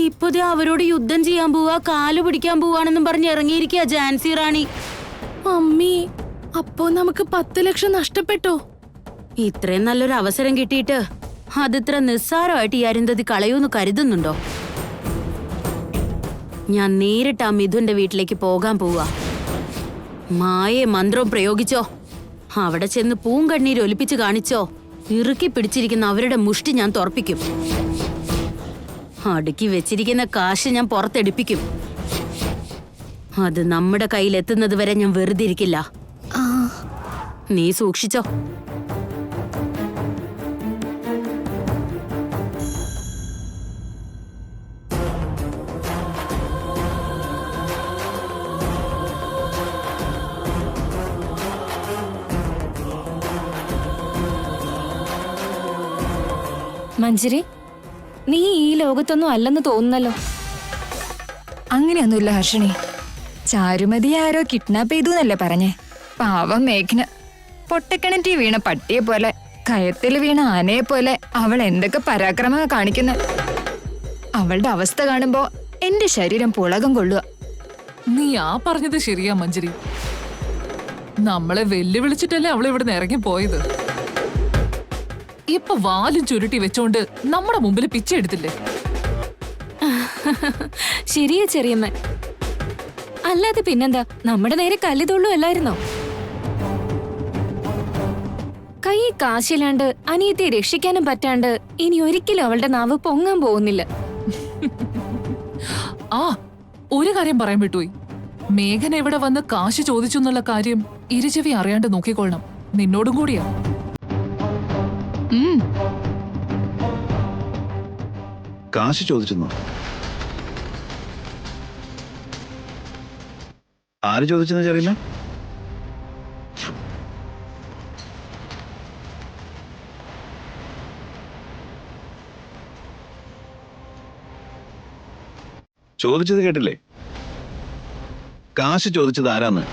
ഇപ്പതേ അവരോട് യുദ്ധം ചെയ്യാൻ പോവാ, കാലു പിടിക്കാൻ പോവാണെന്നും പറഞ്ഞ് ഇറങ്ങിയിരിക്കുക ജാൻസി റാണി. അമ്മി, അപ്പോ നമുക്ക് 10 ലക്ഷം നഷ്ടപ്പെട്ടോ? ഇത്രയും നല്ലൊരു അവസരം കിട്ടിയിട്ട് അതിത്ര നിസ്സാരമായിട്ട് ഈ അരുന്ധതി കളയൂന്ന് കരുതുന്നുണ്ടോ? ഞാൻ നേരിട്ട് ആ മിഥുന്റെ വീട്ടിലേക്ക് പോകാൻ പോവാ. മായേ മന്ത്രവും പ്രയോഗിച്ചോ, അവിടെ ചെന്ന് പൂങ്കണ്ണീര് ഒലിപ്പിച്ച് കാണിച്ചോ, ഇറുക്കി പിടിച്ചിരിക്കുന്ന അവരുടെ മുഷ്ടി ഞാൻ തുറപ്പിക്കും. അടുക്കി വെച്ചിരിക്കുന്ന കാശ് ഞാൻ പുറത്തെടുപ്പിക്കും. അത് നമ്മുടെ കയ്യിലെത്തുന്നത് വരെ ഞാൻ വെറുതെ ഇരിക്കില്ല. നീ സൂക്ഷിച്ചോ. മഞ്ജരി, നീ ഈ ലോകത്തൊന്നും അല്ലെന്ന് തോന്നുന്നല്ലോ. അങ്ങനെയൊന്നുമില്ല ഹർഷിണി. ചാരുമതി ആരോ കിഡ്നാപ്പ് ചെയ്തു എന്നല്ലേ പറഞ്ഞേ? പാവം മേഘ്ന. പൊട്ടക്കിണറ്റി വീണ പട്ടിയെ പോലെ, കയത്തിൽ വീണ ആനയെ പോലെ അവൾ എന്തൊക്കെ പരാക്രമ കാണിക്കുന്ന. അവളുടെ അവസ്ഥ കാണുമ്പോ എന്റെ ശരീരം പുളകം കൊള്ളുക. നീ ആ പറഞ്ഞത് ശരിയാ മഞ്ജരി. നമ്മളെ വെല്ലുവിളിച്ചിട്ടല്ലേ അവൾ ഇവിടെ നിന്ന് ഇറങ്ങി പോയത്. ഇപ്പൊ വാലും ചുരുട്ടി വെച്ചോണ്ട് നമ്മുടെ മുമ്പിൽ പിച്ച എടുത്തില്ലേ? ശരിയാ ചെറിയമ്മ. അല്ലാതെ പിന്നെന്താ, നമ്മുടെ നേരെ കല്ലിതൊള്ളു അല്ലായിരുന്നോ? കൈ കാശില്ലാണ്ട് അനിയത്തെ രക്ഷിക്കാനും പറ്റാണ്ട് ഇനി ഒരിക്കലും അവളുടെ നാവ് പൊങ്ങാൻ പോകുന്നില്ല. ആ ഒരു കാര്യം പറയാൻ വിട്ടുപോയി. മേഘന ഇവിടെ വന്ന് കാശ് ചോദിച്ചു എന്നുള്ള കാര്യം ഇരുചെവി അറിയാണ്ട് നോക്കിക്കൊള്ളണം. നിന്നോടും കൂടിയാ. കാശ് ചോദിച്ചെന്നോ? ആര് ചോദിച്ചെന്ന് അറിയില്ല. ചോദിച്ചത് കേട്ടില്ലേ? കാശ് ചോദിച്ചത് ആരാന്ന്?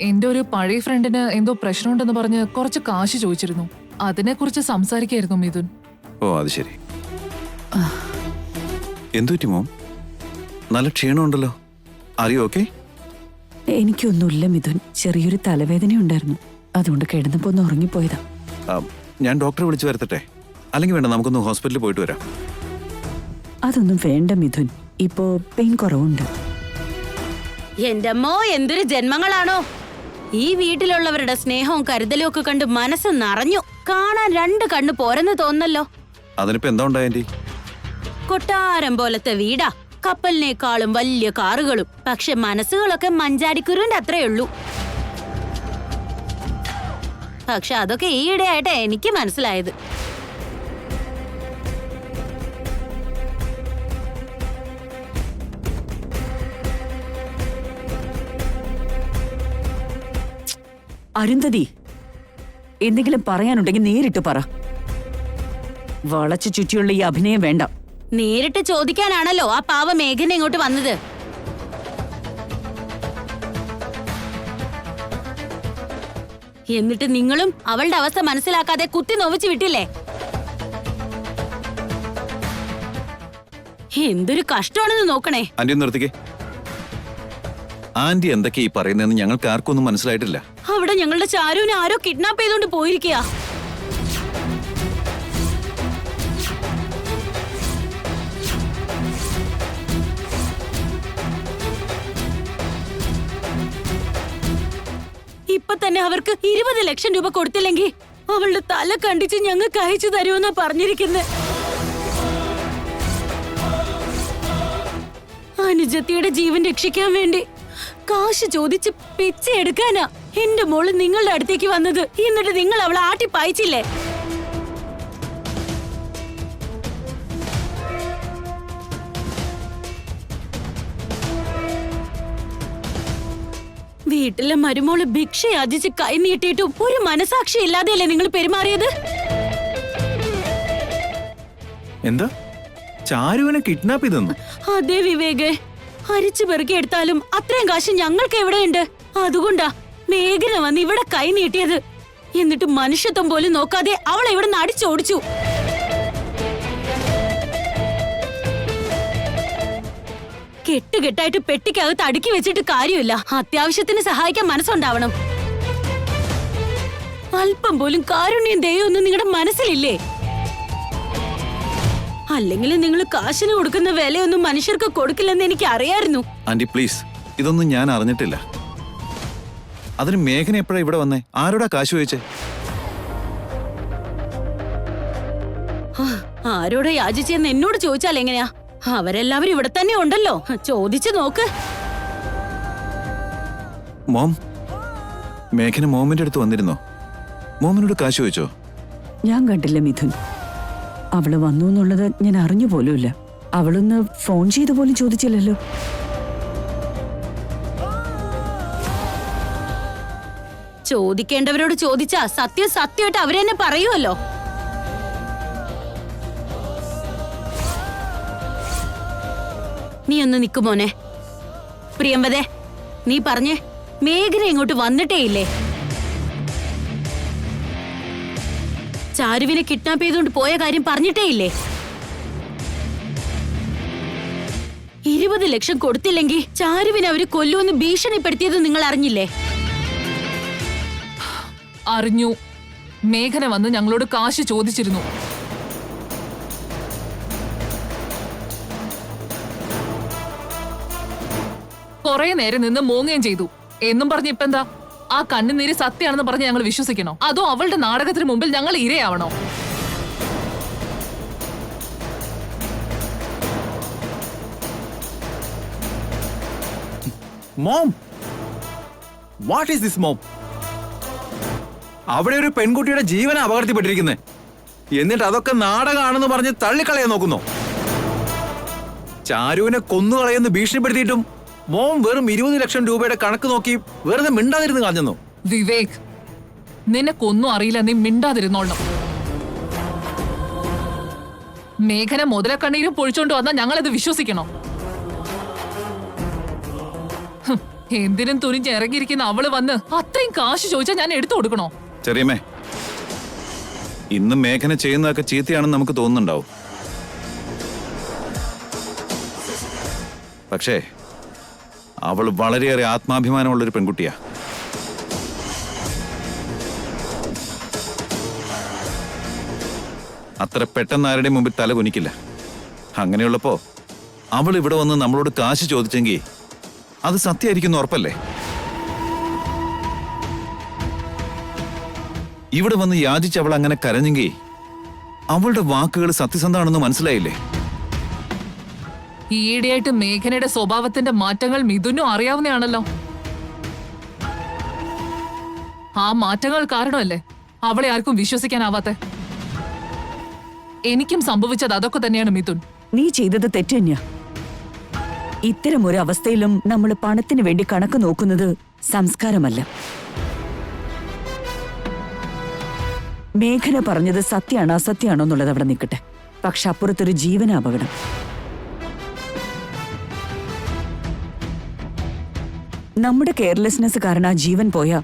എന്റെ ഒരു പഴയ ഫ്രണ്ടിന് എന്തോ പ്രശ്നമുണ്ടെന്ന് പറഞ്ഞ് കുറച്ച് കാശ് ചോദിച്ചിരുന്നു. അതിനെ കുറിച്ച് സംസാരിക്കായിരുന്നു മിഥുൻ. ഓ, അത് ശരി. എന്തുപറ്റി മോം? നല്ല ക്ഷീണമുണ്ടല്ലോ. അറിയോ? ഓക്കെ. എനിക്കൊന്നുമില്ല മിഥുൻ, ചെറിയൊരു തലവേദന ഉണ്ടായിരുന്നു, അതുകൊണ്ട് കിടന്നപ്പോ ഒന്ന് ഉറങ്ങിപ്പോയതാ. ഞാൻ ഡോക്ടറെ വിളിച്ചു വരുത്തട്ടെ? അല്ലെങ്കിൽ വേണ്ട, നമുക്കൊന്ന് ഹോസ്പിറ്റലിൽ പോയിട്ട് വരാം. അതൊന്നും വേണ്ട മിഥുൻ, ഇപ്പോ പെയിൻ കുറവുണ്ട്. എന്റെ അമ്മോ, എന്തൊരു ജന്മങ്ങളാണോ! ഈ വീട്ടിലുള്ളവരുടെ സ്നേഹവും കരുതലും ഒക്കെ കണ്ട് മനസ്സ് നിറഞ്ഞു. കാണാൻ 2 കണ്ണ് പോരെന്ന് തോന്നല്ലോ. അതിനിപ്പോ എന്താ ഉണ്ടായി? കൊട്ടാരം പോലത്തെ വീടാ, കപ്പലിനേക്കാളും വലിയ കാറുകളും. പക്ഷെ മനസ്സുകളൊക്കെ മഞ്ചാടിക്കുരുവിന്റെ അത്രേ ഉള്ളൂ. പക്ഷെ അതൊക്കെ ഈയിടെയായിട്ട് എനിക്ക് മനസ്സിലായത്. അരുന്ധതി, എന്തെങ്കിലും പറയാനുണ്ടെങ്കിൽ നേരിട്ട് പറ. വളച്ചു ചുറ്റിയുള്ള ഈ അഭിനയം വേണ്ട. നേരിട്ട് ചോദിക്കാനാണല്ലോ ആ പാവ മേഘന ഇങ്ങോട്ട് വന്നത്. എന്നിട്ട് നിങ്ങളും അവളുടെ അവസ്ഥ മനസ്സിലാക്കാതെ കുത്തി നോവിച്ചു വിട്ടില്ലേ? എന്തൊരു കഷ്ടമാണെന്ന് നോക്കണേ. ആന്റി നിർത്തിക്കേ. ആന്റി എന്തൊക്കെ ഈ പറയുന്നതെന്ന് ഞങ്ങൾക്ക് ആർക്കൊന്നും മനസ്സിലായിട്ടില്ല. അവിടെ ഞങ്ങളുടെ ചാരുവിനെ ആരോ കിഡ്നാപ്പ് ചെയ്തോണ്ട് പോയിരിക്കുക. ഇപ്പൊ തന്നെ അവർക്ക് 20 ലക്ഷം രൂപ കൊടുത്തില്ലെങ്കിൽ അവളുടെ തല കണ്ടിച്ച് ഞങ്ങൾക്ക് അയച്ചു തരുമെന്നാ പറഞ്ഞിരിക്കുന്നത്. അനുജത്തിയുടെ ജീവൻ രക്ഷിക്കാൻ വേണ്ടി കാശ് ചോദിച്ച് പിച്ച എടുക്കാനാ എന്റെ മോള് നിങ്ങളുടെ അടുത്തേക്ക് വന്നത്. എന്നിട്ട് നിങ്ങൾ അവളെ ആട്ടി പായിച്ചില്ലേ? വീട്ടിലെ മരുമോള് ഭിക്ഷ യാചിച്ച് കൈ നീട്ടിയിട്ടും ഒരു മനസാക്ഷി ഇല്ലാതെയല്ലേ നിങ്ങൾ പെരുമാറിയത്? എന്താ? ചാരുവിനെ കിഡ്നാപ്പ് ചെയ്തെന്നു? അതെ വിവേക്, അരിച്ചു പെറുക്കി എടുത്താലും അത്രയും കാശ് ഞങ്ങൾക്ക് എവിടെയുണ്ട്. അതുകൊണ്ടാ മേഘന വന്ന് ഇവിടെ കൈ നീട്ടിയത്. എന്നിട്ട് മനുഷ്യത്വം പോലും നോക്കാതെ അവളെ ഇവിടെ നിന്ന് അടിച്ചോടിച്ചു. കെട്ടുകെട്ടായിട്ട് പെട്ടിക്കകത്ത് അടുക്കി വെച്ചിട്ട് കാര്യമില്ല. അത്യാവശ്യത്തിന് സഹായിക്കാൻ മനസ്സുണ്ടാവണം. അല്പം പോലും കാരുണ്യം ദയൊന്നും നിങ്ങളുടെ മനസ്സിലില്ലേ? അല്ലെങ്കിൽ നിങ്ങൾ കാശിന് കൊടുക്കുന്ന വിലയൊന്നും മനുഷ്യർക്ക് കൊടുക്കില്ലെന്ന് എനിക്ക് അറിയായിരുന്നു. ആന്റി പ്ലീസ്, ഇതൊന്നും ഞാൻ അറിഞ്ഞിട്ടില്ല. അതിന് മേഘന എപ്പോഴാ ഇവിടെ വന്നേ? ആരോടാ കാശ് ചോദിച്ചേ? ആരോടെ യാചിച്ചെന്ന് എന്നോട് ചോദിച്ചാൽ എങ്ങനെയാ? അവരെല്ലാവരും ഇവിടെ തന്നെ ഉണ്ടല്ലോ, ചോദിച്ചു നോക്ക്. മോം, മേഘന മോമിന്റെ അടുത്ത് വന്നിരുന്നോ? മോമിനോട് കാശ് ചോദിച്ചോ? ഞാൻ കണ്ടില്ല മിഥുൻ. അവള് വന്നു എന്നുള്ളത് ഞാൻ അറിഞ്ഞു പോലുമില്ല. അവളൊന്ന് ഫോൺ ചെയ്ത് പോലും ചോദിച്ചില്ലല്ലോ. ചോദിക്കേണ്ടവരോട് ചോദിച്ചാ സത്യമായിട്ട് അവരെന്നെ പറയുമല്ലോ. നീ ഒന്ന് നിക്കു മോനെ. പ്രിയംവദേ, നീ പറഞ്ഞേ, മേഘന ഇങ്ങോട്ട് വന്നിട്ടേ ഇല്ലേ? ചാരുവിനെ കിഡ്നാപ്പ് ചെയ്തുകൊണ്ട് പോയ കാര്യം പറഞ്ഞിട്ടേ ഇല്ലേ? 20 ലക്ഷം കൊടുത്തില്ലെങ്കിൽ ചാരുവിനെ അവര് കൊല്ലുമെന്ന് ഭീഷണിപ്പെടുത്തിയത് നിങ്ങൾ അറിഞ്ഞില്ലേ? അറിഞ്ഞു. മേഘന വന്ന് ഞങ്ങളോട് കാശ് ചോദിച്ചിരുന്നു. കുറെ നേരം നിന്ന് മോങ്ങുകയും ചെയ്തു. എന്നും പറഞ്ഞ് ഇപ്പെന്താ? ആ കണ്ണുനീര് സത്യമാണെന്ന് പറഞ്ഞ് ഞങ്ങൾ വിശ്വസിക്കണോ? അതോ അവളുടെ നാടകത്തിന് മുമ്പിൽ ഞങ്ങൾ ഇരയാവണോ? Mom, what is this mom? അവിടെ ഒരു പെൺകുട്ടിയുടെ ജീവന അപകടത്തിൽപ്പെട്ടിരിക്കുന്നത്, എന്നിട്ട് അതൊക്കെ നാടകമാണെന്ന് പറഞ്ഞ് തള്ളിക്കളയാൻ നോക്കുന്നു. ചാരുവിനെ കൊന്നുകളയെന്ന് ഭീഷണിപ്പെടുത്തിയിട്ടും മോം വെറും 20 ലക്ഷം രൂപയുടെ കണക്ക് നോക്കി വെറുതെ മിണ്ടാതിരുന്ന് കളഞ്ഞു. വിവേക്, നിനക്കൊന്നും അറിയില്ല, നീ മിണ്ടാതിരുന്നോളണം. മേഘന മുതലക്കണ്ണീരും പൊഴിച്ചോണ്ട് വന്നാൽ ഞങ്ങളത് വിശ്വസിക്കണോ? എന്തിനും തുനിഞ്ഞ് ഇറങ്ങിയിരിക്കുന്ന അവള് വന്ന് അത്രയും കാശ് ചോദിച്ചാൽ ഞാൻ എടുത്തു കൊടുക്കണോ? ചെറിയമ്മേ, ഇന്ന് മേഘന ചെയ്യുന്നതൊക്കെ ചീത്തയാണെന്ന് നമുക്ക് തോന്നുന്നുണ്ടാവും. പക്ഷേ അവൾ വളരെയേറെ ആത്മാഭിമാനമുള്ളൊരു പെൺകുട്ടിയാ. അത്ര പെട്ടെന്ന് ആരുടെയും മുമ്പിൽ തല കുനിക്കില്ല. അങ്ങനെയുള്ളപ്പോ അവൾ ഇവിടെ വന്ന് നമ്മളോട് കാശ് ചോദിച്ചെങ്കിൽ അത് സത്യമായിരിക്കും ഉറപ്പല്ലേ? ഇവിടെ വന്ന് യാചിച്ച് അവൾ അങ്ങനെ കരഞ്ഞെങ്കിൽ അവളുടെ വാക്കുകൾ സത്യസന്ധമാണെന്ന് മനസ്സിലായില്ലേ? ഈയിടെയായിട്ട് മേഘനയുടെ സ്വഭാവത്തിന്റെ മാറ്റങ്ങൾ മിഥുനും അറിയാവുന്നതാണല്ലോ. ആ മാറ്റങ്ങൾ കാരണമല്ലേ അവളെ ആർക്കും വിശ്വസിക്കാനാവാത്തെ? എനിക്കും സംഭവിച്ചത് അതൊക്കെ തന്നെയാണ് മിഥുൻ. നീ ചെയ്തത് തെറ്റ് തന്നെയാ. ഇത്തരം ഒരു അവസ്ഥയിലും നമ്മൾ പണത്തിന് വേണ്ടി കണക്ക് നോക്കുന്നത് സംസ്കാരമല്ല. മേഘന പറഞ്ഞത് സത്യമാണോ അസത്യമാണോ എന്നുള്ളത് അവിടെ നിൽക്കട്ടെ. പക്ഷെ അപ്പുറത്തൊരു ജീവന അപകടം. നമ്മുടെ കെയർലെസ്നെസ് കാരണം ആ ജീവൻ പോയാ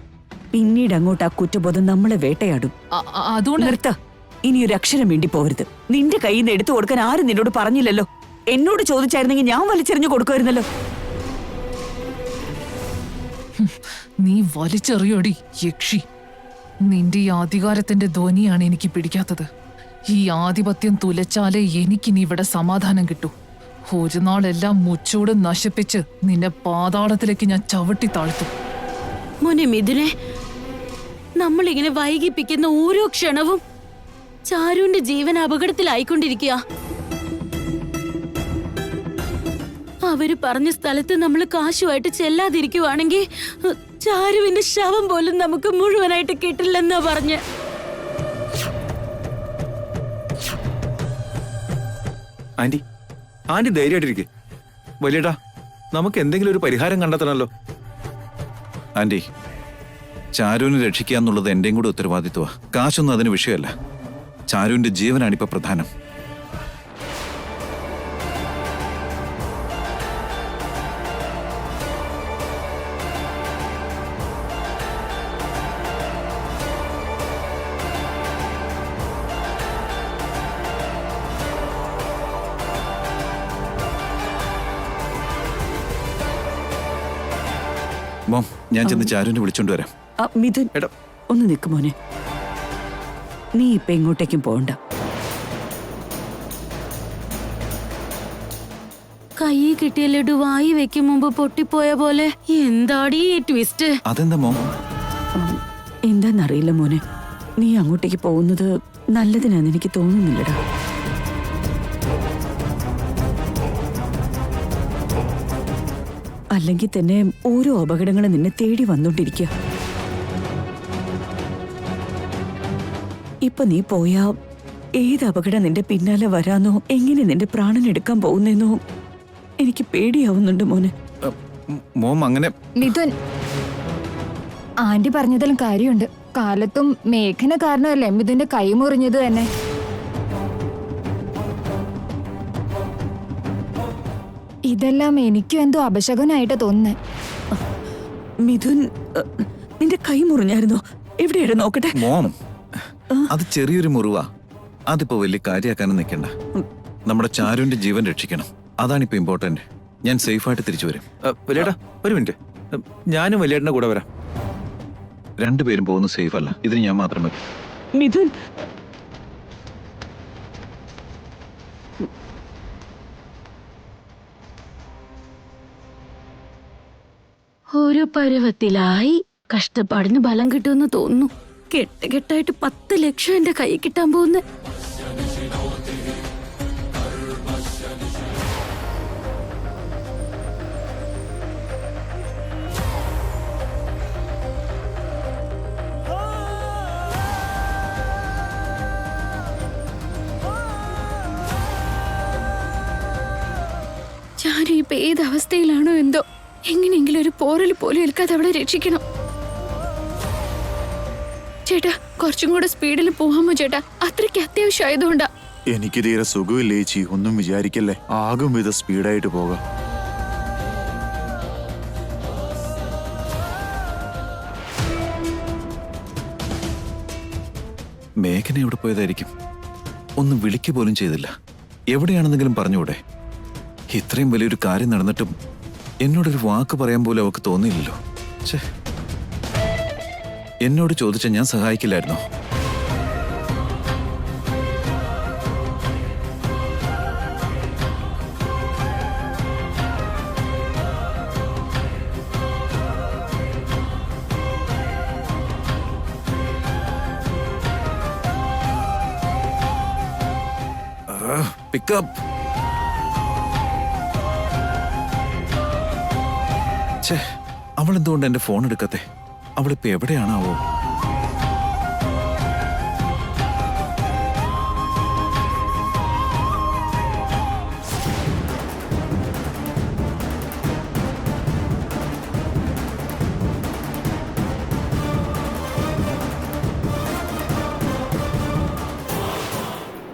പിന്നീട് അങ്ങോട്ട് ആ കുറ്റബോധം നമ്മളെ വേട്ടയാടും. അതുകൊണ്ട് നിർത്ത. ഇനി ഒരു അക്ഷരം വേണ്ടി പോകരുത്. നിന്റെ കയ്യിൽ നിന്ന് എടുത്തു കൊടുക്കാൻ ആരും നിന്നോട് പറഞ്ഞില്ലല്ലോ. എന്നോട് ചോദിച്ചായിരുന്നെങ്കിൽ ഞാൻ വലിച്ചെറിഞ്ഞു കൊടുക്കുമായിരുന്നല്ലോ. നീ വലിച്ചെറിയോടി യക്ഷി. നിന്റെ ഈ അധികാരത്തിന്റെ ധ്വനിയാണ് എനിക്ക് പിടിക്കാത്തത്. ഈ ആധിപത്യം തുലച്ചാലേ എനിക്കിനി ഇവിടെ സമാധാനം കിട്ടൂ. ഒരു നാളെല്ലാം മുച്ചോട് നശിപ്പിച്ച് നിന്നെ പാതാളത്തിലേക്ക് ഞാൻ ചവിട്ടി താഴ്ത്തും. മോനെ മിഥുനെ, നമ്മളിങ്ങനെ വൈകിപ്പിക്കുന്ന ഓരോ ക്ഷണവും ചാരുവിന്റെ ജീവൻ അപകടത്തിലായിക്കൊണ്ടിരിക്കുക. അവര് പറഞ്ഞ സ്ഥലത്ത് നമ്മൾ കാശുമായിട്ട് ചെല്ലാതിരിക്കുവാണെങ്കിൽ ചാരുവിന്റെ ശവം പോലും നമുക്ക് മുഴുവനായിട്ട് കിട്ടില്ലെന്നാ പറഞ്ഞ്. Anti, anti ധൈര്യമായിട്ടിരിക്കെ. വലിയേട്ടാ, നമുക്ക് എന്തെങ്കിലും ഒരു പരിഹാരം കണ്ടെത്തണമല്ലോ. ആന്റി, ചാരുവിനെ രക്ഷിക്കുക എന്നുള്ളത് എന്റെയും കൂടെ ഉത്തരവാദിത്വമാ. കാശൊന്നും അതിന് വിഷയമല്ല. ചാരുവിന്റെ ജീവനാണിപ്പോ പ്രധാനം. ഞാൻ ചെന്ന് ചാരുവിനെ വിളിച്ചോണ്ട് വരാം. മിഥുൻ എടാ. ഒന്ന് നിൽക്ക് മോനെ. നീ ഇപ്പൊ എങ്ങോട്ടേക്കും പോകണ്ട. കൈ കിട്ടിയ ലഡു വായി വെക്കും മുമ്പ് പൊട്ടിപ്പോയ പോലെ. എന്താടി ഈ ട്വിസ്റ്റ്? അതെന്താ മോം? എന്താന്നറിയില്ല മോനെ, നീ അങ്ങോട്ടേക്ക് പോകുന്നത് നല്ലതിനാന്ന് എനിക്ക് തോന്നുന്നില്ലടാ. അല്ലെങ്കിൽ തന്നെ ഓരോ അപകടങ്ങളും നിന്നെ തേടി വന്നോണ്ടിരിക്കുക. ഇപ്പൊ നീ പോയാ ഏത് അപകടം നിന്റെ പിന്നാലെ വരാന്നോ എങ്ങനെ നിന്റെ പ്രാണൻ എടുക്കാൻ പോകുന്നേന്നോ എനിക്ക് പേടിയാവുന്നുണ്ട് മോനെ. മോം അങ്ങനെ മിഥുൻ, ആന്റി പറഞ്ഞതിലും കാര്യമുണ്ട്. കാലത്തും മേഘന കാരണമല്ലേ മിഥുന്റെ കൈ മുറിഞ്ഞത് തന്നെ. ഇതെല്ലാം എനിക്കും എന്തോ അപശകനായിട്ട് തോന്നുന്നേ. മിഥുൻ, നിന്റെ കൈ മുറിഞ്ഞായിരുന്നോ? എവിടെയാണ് നോക്കട്ടെ. മോം, അത് ചെറിയൊരു മുറിവാ. അതിപ്പോ വലിയ കാര്യമാക്കാനും നിൽക്കണ്ട. നമ്മുടെ ചാരുവിന്റെ ജീവൻ രക്ഷിക്കണം, അതാണിപ്പോ ഇമ്പോർട്ടന്റ്. ഞാൻ സേഫായിട്ട് തിരിച്ചു വരും. വലിയേട്ടാ ഒരു മിനിറ്റ്, ഞാനും വലിയേട്ടന്റെ കൂടെ വരാം. രണ്ടുപേരും പോകുന്നത് സേഫ് അല്ല, ഇതിന് ഞാൻ മാത്രം മതി. മിഥുൻ, ഒരു പരുവത്തിലായി. കഷ്ടപ്പാടിന് ബലം കിട്ടുമെന്ന് തോന്നുന്നു. കെട്ടായിട്ട് 10 ലക്ഷം എന്റെ കൈ കിട്ടാൻ പോകുന്നു. ഞാനും ഇപ്പൊ ഏത് അവസ്ഥയിലാണോ എന്തോ. എങ്ങനെയെങ്കിലും ഒരു പോറൽ പോലും ഏൽക്കാതെ അവളെ രക്ഷിക്കണം. ചേട്ടാ, കുറച്ചും കൂടെ സ്പീഡിൽ പോവാമോ ചേട്ടാ? അത്രയ്ക്ക് അത്യാവശ്യമായതുകൊണ്ടാ. എനിക്ക് തീരെ സുഖമില്ലേ ചേച്ചി, ഒന്നും വിചാരിക്കല്ലേ. ആകും വിധ സ്പീഡായിട്ട് പോകാം. മേഘന എവിടെ പോയതായിരിക്കും? ഒന്നും വിളിക്കുക പോലും ചെയ്തില്ല. എവിടെയാണെന്നെങ്കിലും പറഞ്ഞുകൂടെ? ഇത്രയും വലിയൊരു കാര്യം നടന്നിട്ടും എന്നോടൊരു വാക്ക് പറയാൻ പോലും അവൾക്ക് തോന്നിയില്ലല്ലോ. ഛേ, എന്നോട് ചോദിച്ച ഞാൻ സഹായിക്കില്ലായിരുന്നോ? പിക്കപ്പ്. ഛേ, അവളെന്തുകൊണ്ട് എന്റെ ഫോൺ എടുക്കത്തെ? അവളിപ്പോ എവിടെയാണാവോ?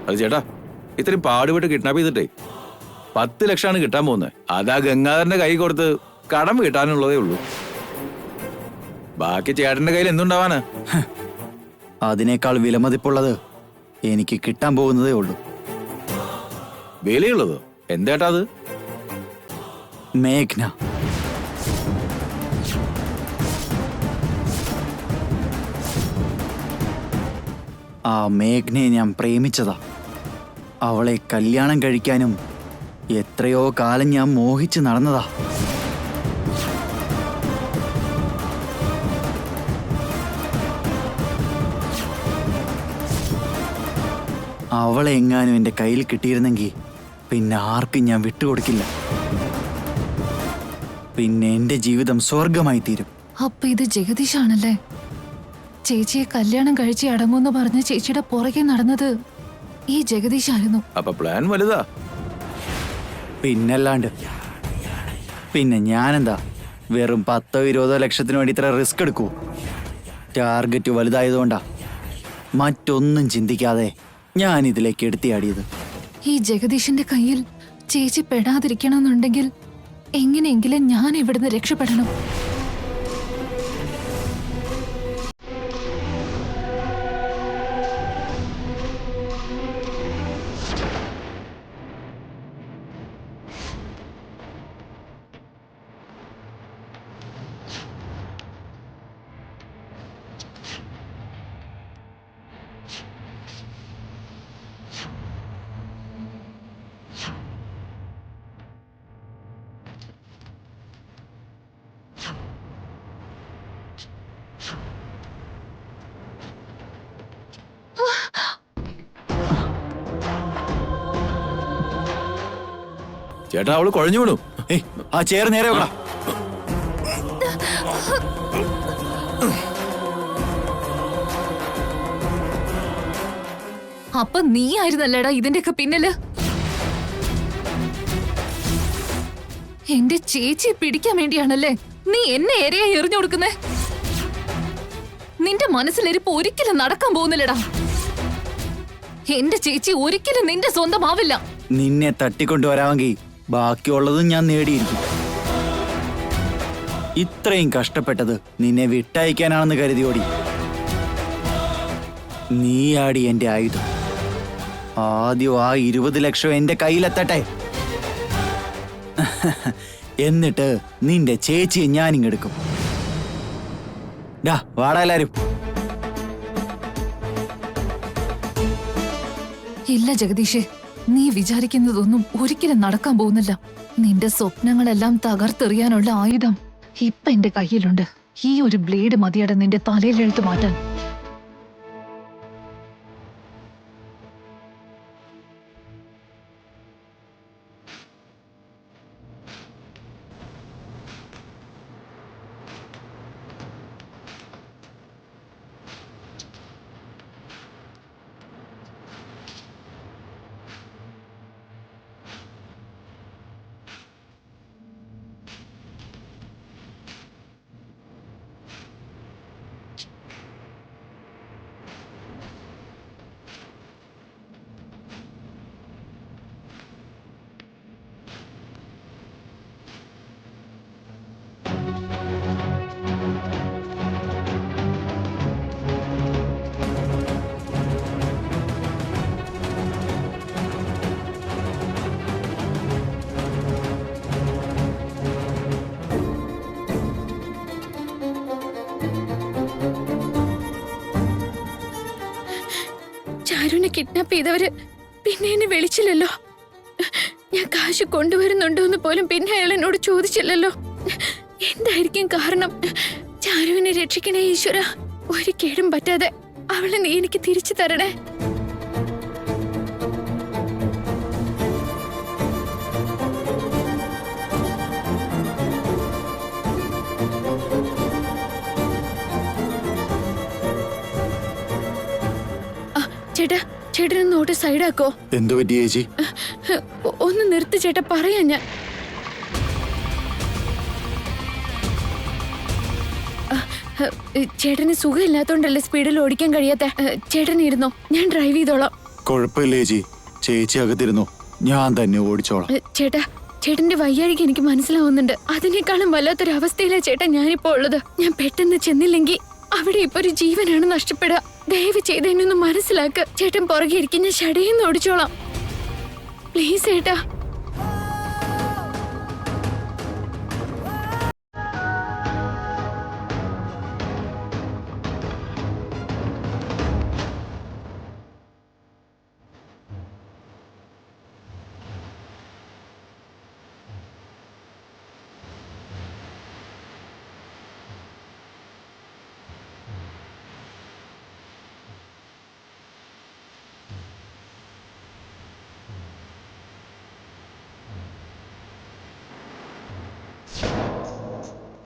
അത് ചേട്ടാ, ഇത്രയും പാടുപെട്ട് കിഡ്നാപ്പ് ചെയ്തിട്ടേ 10 ലക്ഷമാണ് കിട്ടാൻ പോകുന്നത്. അതാ ഗംഗാധരന്റെ കൈ കൊടുത്ത് കടം കിട്ടാനുള്ളതേ ഉള്ളൂ. ബാക്കി ചേട്ടന്റെ കയ്യിൽ എന്തുണ്ടാവാനാ? അതിനേക്കാൾ വിലമതിപ്പുള്ളത് എനിക്ക് കിട്ടാൻ പോകുന്നതേ ഉള്ളൂ. വിലയുള്ളതോ? എന്തേട്ടാ അത്? മേഘ്ന. ആ മേഘ്നയെ ഞാൻ പ്രേമിച്ചതാ. അവളെ കല്യാണം കഴിക്കാനും എത്രയോ കാലം ഞാൻ മോഹിച്ച് നടന്നതാ. അവളെ എങ്ങാനും എൻ്റെ കയ്യിൽ കിട്ടിയിരുന്നെങ്കിൽ പിന്നെ ആർക്കും ഞാൻ വിട്ടുകൊടുക്കില്ല. പിന്നെ എൻ്റെ ജീവിതം സ്വർഗമായി തീരും. അപ്പൊ ഇത് ജഗദീഷാണല്ലേ? ചേച്ചിയെ കല്യാണം കഴിച്ച് അടങ്ങുമെന്ന് പറഞ്ഞ് ചേച്ചിയുടെ പുറകെ നടന്നത് ഈ ജഗദീഷായിരുന്നു. അപ്പൊ പ്ലാൻ വലുതാ. പിന്നല്ലാണ്ട്. പിന്നെ ഞാനെന്താ വെറും 10-20 ലക്ഷത്തിന് വേണ്ടി ഇത്ര റിസ്ക് എടുക്കൂ? ടാർഗറ്റ് വലുതായതുകൊണ്ടാ മറ്റൊന്നും ചിന്തിക്കാതെ ഞാൻ ഇതിലേക്ക് എടുത്തിയാടിയത്. ഈ ജഗദീഷിന്റെ കയ്യിൽ ചേച്ചി പെടാതിരിക്കണമെന്നുണ്ടെങ്കിൽ എങ്ങനെയെങ്കിലും ഞാൻ ഇവിടുന്ന് രക്ഷപ്പെടണം. ചേട്ടാ അവള് കുഴഞ്ഞു വീണു. ഏയ് ആ ചെയർ നേരെ വെക്കടാ. അപ്പൊ നീ ആയിരുന്നല്ലേടാ ഇതിന്റെയൊക്കെ പിന്നില്? എന്റെ ചേച്ചിയെ പിടിക്കാൻ വേണ്ടിയാണല്ലേ നീ എന്നെ ഏരെയായി എറിഞ്ഞു കൊടുക്കുന്നേ? നിന്റെ മനസ്സിലിരിപ്പ് ഒരിക്കലും നടക്കാൻ പോകുന്നില്ലടാ. എന്റെ ചേച്ചി ഒരിക്കലും നിന്റെ സ്വന്തമാവില്ല. നിന്നെ തട്ടിക്കൊണ്ടുവരാമെങ്കിൽ ബാക്കിയുള്ളതും ഞാൻ നേടിയിരിക്കും. ഇത്രയും കഷ്ടപ്പെട്ടത് നിന്നെ വിട്ടയക്കാനാണെന്ന് കരുതിയോടി. നീയാടി എന്റെ ആയുധം. ആദ്യം ആ 20 ലക്ഷം എന്റെ കയ്യിലെത്തട്ടെ. എന്നിട്ട് നിന്റെ ചേച്ചിയെ ഞാനിങ്ങെടുക്കും. ഡാ വാടാ എല്ലാരും. ഇല്ല ജഗദീഷേ, നീ വിചാരിക്കുന്നതൊന്നും ഒരിക്കലും നടക്കാൻ പോകുന്നില്ല. നിന്റെ സ്വപ്നങ്ങളെല്ലാം തകർത്തെറിയാനുള്ള ആയുധം ഇപ്പൊ എന്റെ കയ്യിലുണ്ട്. ഈ ഒരു ബ്ലേഡ് മതിയട നിന്റെ തലയിലെഴുത്ത് മാറ്റാൻ. ചാരുവിനെ കിഡ്നാപ്പ് ചെയ്തവര് പിന്നെ എന്നെ വിളിച്ചില്ലല്ലോ. ഞാൻ കാശ് കൊണ്ടുവരുന്നുണ്ടോ എന്ന് പോലും പിന്നെ അയാൾ എന്നോട് ചോദിച്ചില്ലല്ലോ. എന്തായിരിക്കും കാരണം? ചാരുവിനെ രക്ഷിക്കണേ ഈശ്വര. ഒരു കേടും പറ്റാതെ അവളെ നീ എനിക്ക് തിരിച്ചു തരണേ. ചേട്ടാ, ചേട്ടനൊന്ന് ഓട്ട് സൈഡാക്കോ. എന്തു പറ്റി ചേച്ചി? ഒന്ന് നിർത്തി ചേട്ടാ, പറയാ ഞാൻ. ചേട്ടന് സുഖമില്ലാത്തോണ്ടല്ലേ സ്പീഡിൽ ഓടിക്കാൻ കഴിയാത്ത. ചേട്ടൻ ഇരുന്നോ, ഞാൻ ഡ്രൈവ് ചെയ്തോളാം. കുഴപ്പമില്ല ചേച്ചി, ചേച്ചി അകത്തിരുന്നു, ഞാൻ തന്നെ ഓടിച്ചോളാം. ചേട്ടാ, ചേട്ടന്റെ വയ്യാഴിക്ക് എനിക്ക് മനസ്സിലാവുന്നുണ്ട്. അതിനേക്കാളും വല്ലാത്തൊരു അവസ്ഥയിലാണ് ചേട്ടാ ഞാനിപ്പോ ഉള്ളത്. ഞാൻ പെട്ടെന്ന് ചെന്നില്ലെങ്കിൽ അവിടെ ഇപ്പൊ ഒരു ജീവനാണ് നഷ്ടപ്പെടുക. ദയവ് ചെയ്ത് എന്നെ ഒന്ന് മനസ്സിലാക്ക്. ചേട്ടൻ പുറകെ ഇരിക്കും, ഞാൻ ഷടയെന്ന് ഓടിച്ചോളാം. പ്ലീസ് ചേട്ടാ.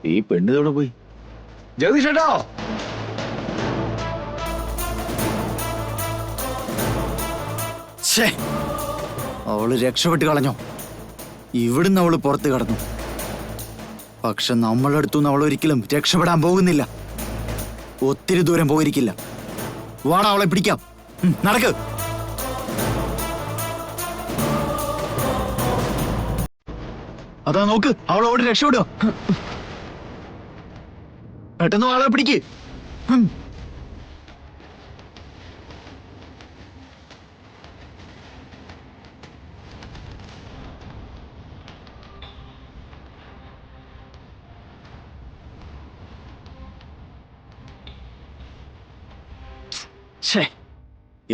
ഈ പെണ്ണ് ഇതോടെ പോയി. ജഗദീഷ് ഏട്ടോ, അവള് രക്ഷപ്പെട്ട് കളഞ്ഞോ? ഇവിടുന്ന് അവള് പുറത്ത് കടന്നു. പക്ഷെ നമ്മളുടെ അടുത്തുനിന്ന് അവൾ ഒരിക്കലും രക്ഷപ്പെടാൻ പോകുന്നില്ല. ഒത്തിരി ദൂരം പോയിരിക്കില്ല. വാടാ, അവളെ പിടിക്കാം. നടക്ക്. അതാ നോക്ക്, അവളോട് രക്ഷപ്പെടുക. പെട്ടെന്ന് ആളെ പിടിക്ക്.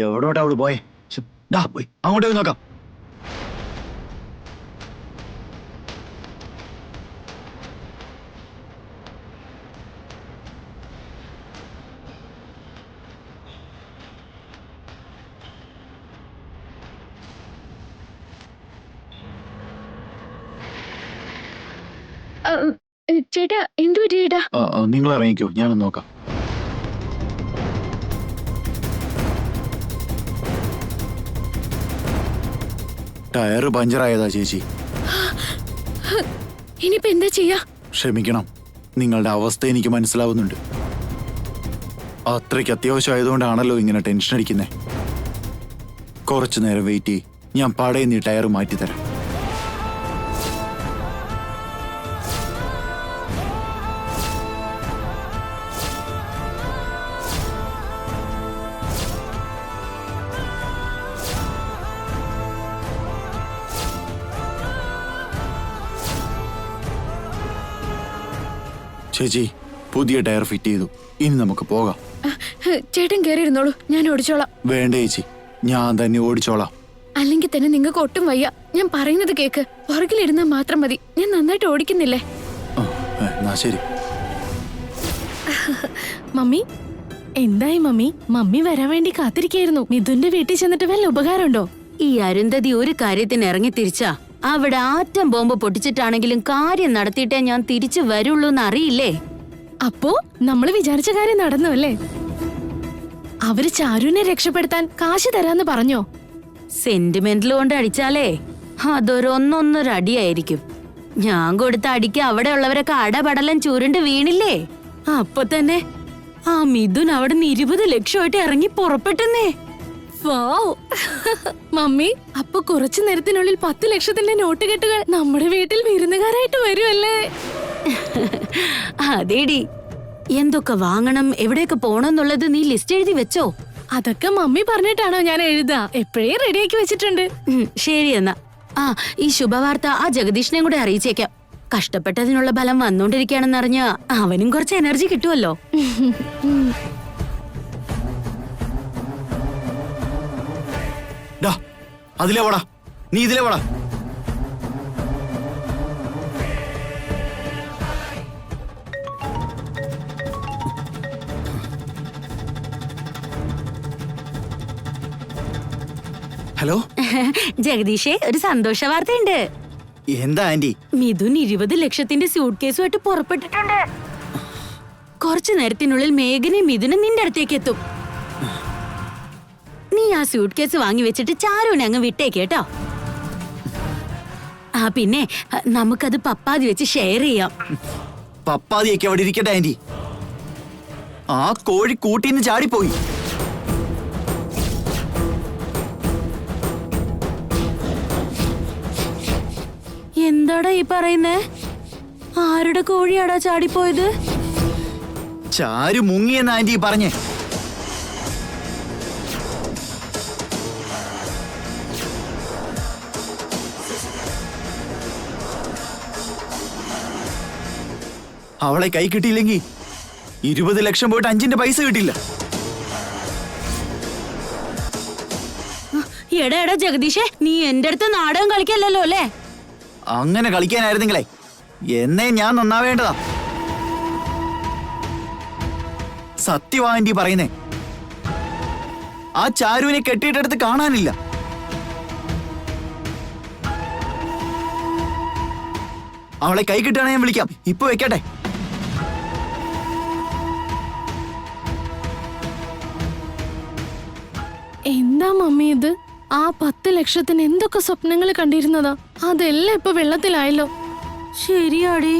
എവിടോട്ടാ അവള് പോയെ? പോയി അങ്ങോട്ട് പോയി നോക്കാം. ചേട്ടാ എന്തു പറ്റി ചേട്ടാ? നിങ്ങൾ ഇറങ്ങിക്കോ, ഞാനൊന്ന് നോക്കാം. ടയർ പഞ്ചറായതാ ചേച്ചി. ഇനിയിപ്പോ എന്താ ചെയ്യാ? ക്ഷമിക്കണം, നിങ്ങളുടെ അവസ്ഥ എനിക്ക് മനസ്സിലാവുന്നുണ്ട്. അത്രയ്ക്ക് അത്യാവശ്യമായതുകൊണ്ടാണല്ലോ ഇങ്ങനെ ടെൻഷൻ അടിക്കുന്നേ. കുറച്ചു നേരം വെയിറ്റ് ചെയ്യ്, ഞാൻ പടയുന്ന ഈ ടയർ മാറ്റിത്തരാം. ചേച്ചി, പുതിയ ടയർ ഫിറ്റ് ചെയ്തു, ഇനി നമുക്ക് പോകാം. ചേട്ടൻ കയറിയിരുന്നോളൂ, ഞാൻ ഓടിച്ചോളാം. വേണ്ട ചേച്ചി, ഞാൻ തന്നെ ഓടിച്ചോളാം. അല്ലെങ്കിൽ തന്നെ നിങ്ങൾക്ക് ഒട്ടും വയ്യ. ഞാൻ പറയുന്നത് കേക്ക്, പുറകിലിരുന്നാൽ മാത്രം മതി. ഞാൻ നന്നായിട്ട് ഓടിക്കുന്നില്ലേ? എന്നാ ശരി. മമ്മി എന്തായി മമ്മി? മമ്മി വരാൻ വേണ്ടി കാത്തിരിക്കായിരുന്നു. മിഥുന്റെ വീട്ടിൽ ചെന്നിട്ട് വല്ല ഉപകാരമുണ്ടോ? ഈ അരുന്ധതി ഒരു കാര്യത്തിന് ഇറങ്ങി തിരിച്ചാ അവിടെ ആറ്റം ബോംബ് പൊട്ടിച്ചിട്ടാണെങ്കിലും കാര്യം നടത്തിയിട്ടേ ഞാൻ തിരിച്ചു വരുള്ളൂ എന്ന് അറിയില്ലേ? അപ്പോ നമ്മള് വിചാരിച്ച കാര്യം നടന്നു അല്ലേ? അവര് ചാരുവിനെ രക്ഷപ്പെടുത്താൻ കാശ് തരാന്ന് പറഞ്ഞോ? സെന്റിമെന്റൽ കൊണ്ട് അടിച്ചാലേ അതൊരൊന്നൊന്നൊരു അടിയായിരിക്കും. ഞാൻ കൊടുത്ത അടിക്ക് അവിടെ ഉള്ളവരൊക്കെ അടപടലം ചുരുണ്ട് വീണില്ലേ? അപ്പൊ തന്നെ ആ മിഥുൻ അവിടെ നിന്ന് 20 ലക്ഷമായിട്ട് ഇറങ്ങി പുറപ്പെട്ടെന്നേ. മമ്മി, അപ്പൊ കുറച്ചു നേരത്തിനുള്ളിൽ 10 ലക്ഷത്തിന്റെ നോട്ട് കെട്ടുകൾ നമ്മുടെ വീട്ടിൽ വിരുന്നുകാരായിട്ട് വരുമല്ലേ? അതേടി, എന്തൊക്കെ വാങ്ങണം, എവിടെയൊക്കെ പോണെന്നുള്ളത് നീ ലിസ്റ്റ് എഴുതി വെച്ചോ? അതൊക്കെ മമ്മി പറഞ്ഞിട്ടാണോ ഞാൻ എഴുതാ? എപ്പോഴേ റെഡിയാക്കി വെച്ചിട്ടുണ്ട്. ശരി എന്നാ. ഈ ശുഭവാർത്ത ആ ജഗദീഷിനെ കൂടെ അറിയിച്ചേക്കാം. കഷ്ടപ്പെട്ടതിനുള്ള ബലം വന്നോണ്ടിരിക്കുകയാണെന്നറിഞ്ഞ അവനും കുറച്ച് എനർജി കിട്ടുമല്ലോ. അതിലേ പോടാ, നീ ഇതിലേ പോടാ. ഹലോ ജഗദീഷേ, ഒരു സന്തോഷ വാർത്തയുണ്ട്. എന്താ ആന്റി? മിഥുൻ 20 ലക്ഷത്തിന്റെ സ്യൂട്ട് കേസുമായിട്ട് പുറപ്പെട്ടിട്ടുണ്ട്. കുറച്ചു നേരത്തിനുള്ളിൽ മേഘനയും മിഥുനും നിന്റെ അടുത്തേക്ക് എത്തും. നീ ആ സ്യൂട്ട് കേസ് വാങ്ങി വെച്ചിട്ട് ചാരുവിനെ അങ്ങ് വിട്ടേക്കേട്ടോ. പിന്നെ നമുക്കത് പപ്പാതി വെച്ച് ഷെയർ ചെയ്യാം. പപ്പാതിയൊക്കെ അവിടെ ഇരിക്കട്ടെ ആന്റി. ആ കോഴി കൂട്ടിന്ന് ചാടിപ്പോയി. എന്താടാ ഈ പറയുന്നേ? ആരുടെ കോഴിയാടാ ചാടിപ്പോയത്? ചാരു മുങ്ങിയെന്ന് ആന്റി പറഞ്ഞേ. അവളെ കൈ കിട്ടിയില്ലെങ്കിൽ 20 ലക്ഷം പോയിട്ട് 5ന്റെ പൈസ കിട്ടില്ല. എടാ ജഗദീഷേ, നീ എന്റെ അടുത്ത് നാടകം കളിക്കല്ലോ അല്ലേ? അങ്ങനെ കളിക്കാനായിരുന്നെങ്കിലേ എന്നെ ഞാൻ നന്നാവേണ്ടതാ. സത്യവാ ആന്റി പറയുന്നേ. ആ ചാരുവിനെ കെട്ടിയിട്ടടുത്ത് കാണാനില്ല. അവളെ കൈ കിട്ടുകയാണെങ്കിൽ ഞാൻ വിളിക്കാം. ഇപ്പൊ വെക്കട്ടെ. എന്താ മമ്മി ഇത്? ആ 10 ലക്ഷത്തിന് എന്തൊക്കെ സ്വപ്നങ്ങൾ കണ്ടിരുന്നതാ, അതെല്ലാം ഇപ്പൊ വെള്ളത്തിലായല്ലോ. ശരിയാടി,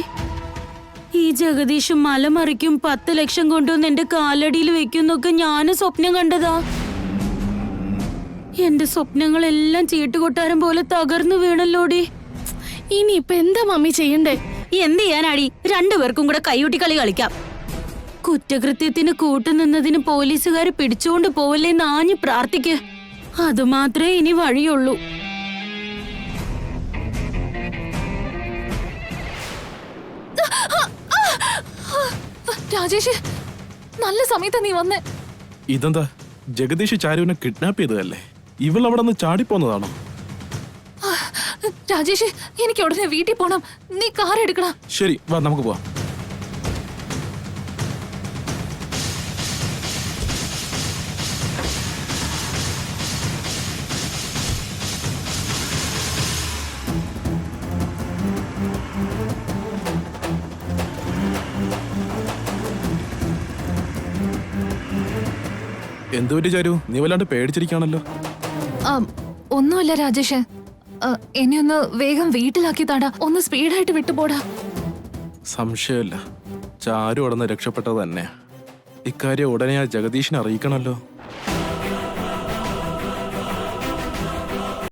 ഈ ജഗദീഷും മലമറിക്കും 10 ലക്ഷം കൊണ്ടുവന്ന് എന്റെ കാലടിയിൽ വെക്കുന്നൊക്കെ ഞാനും സ്വപ്നം കണ്ടതാ. എന്റെ സ്വപ്നങ്ങളെല്ലാം ചീട്ടുകൊട്ടാരം പോലെ തകർന്നു വീണല്ലോടി. ഇനിയിപ്പൊ എന്താ മമ്മി ചെയ്യണ്ടേ? എന്ത് ചെയ്യാനാടി? രണ്ടുപേർക്കും കൂടെ കൈയൂട്ടിക്കളി കളിക്കാം. കുറ്റകൃത്യത്തിന് കൂട്ടുനിന്നതിന് പോലീസുകാർ പിടിച്ചുകൊണ്ട് പോവല്ലേന്ന് ആഞ്ഞു പ്രാർത്ഥിക്ക്. അതുമാത്രമേ ഇനി വഴിയുള്ളൂ. രാജേഷ്, നല്ല സമയത്താ നീ വന്നേ. ഇതെന്താ, ജഗദീഷ് ചാരുവിനെ കിഡ്നാപ്പ് ചെയ്തതല്ലേ? ഇവൾ അവിടെ നിന്ന് ചാടിപ്പോന്നതാണോ? രാജേഷ്, എനിക്ക് ഉടനെ വീട്ടിൽ പോണം. നീ കാർ എടുക്കണം. ശരി, വാ നമുക്ക് പോവാം. എന്തുപറ്റി ചാരു, നീ വല്ലാണ്ട് പേടിച്ചിരിക്കാണല്ലോ. ആ, ഒന്നുമല്ല രാജേഷ്. എന്നെ ഒന്ന് വേഗം വീട്ടിലാക്കി താടാ. ഒന്ന് സ്പീഡായിട്ട് വിട്ടുപോടാ. സംശയമില്ല, ചാരു അവിടെ നിന്ന് രക്ഷപ്പെട്ടത് തന്നെയാ. ഇക്കാര്യം ഉടനെ ആ ജഗദീഷിനെ അറിയിക്കണമല്ലോ.